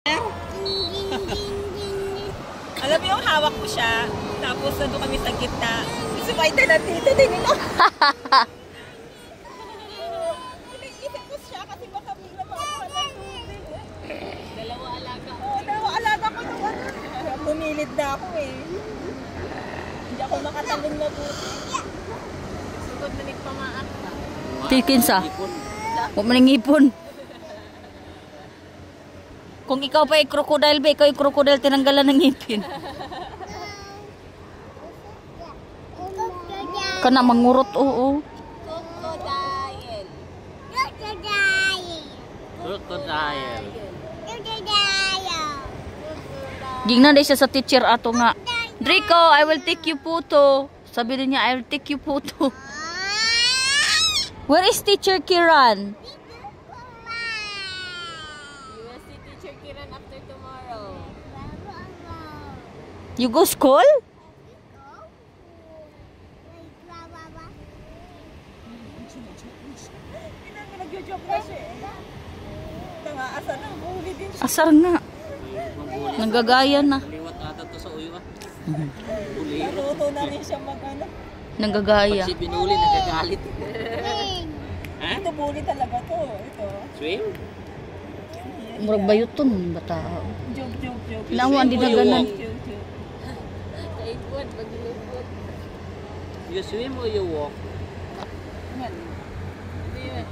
Alam mo yung hawak ko siya, tapos nandun kami sa gitna. Si Maida nandito din ito. Iniisip ko siya kasi baka bigla makawalan tubig. Dalawa alaga. Oo, dalawa alaga ko naman. Pumilid na ako eh. Hindi ako makatalong na buti. Sugod na nagpamaak ka. Tikin sa. Huwag mo nang ipon. Kung ikaw pa crocodile ba, ikaw yung crocodile tinanggalan ng ngipin. Kana mangurot, oo. Crocodile. Crocodile. Gingnan day siya sa teacher ato nga. Draco, I will take you photo. Sabi din niya, I will take you photo. Where is teacher Kiran? You will see teacher Kiran after tomorrow. You go school? Nag-joke na siya eh. Tanga, asar na, huli din siya. Asar nga. Nanggagaya na. Liwat ata to sa uyo ah. Natuto na rin siya mag-ano. Nanggagaya. Pag si binuli, nagagalit. Ha? Ito bully talaga to. Ito. Swim? Murag bayuton bata. Joke. Ilang mo andi na ganan. Joke. Kaigwad, pag-ilugod. You swim or you walk? Yan. Hindi yun.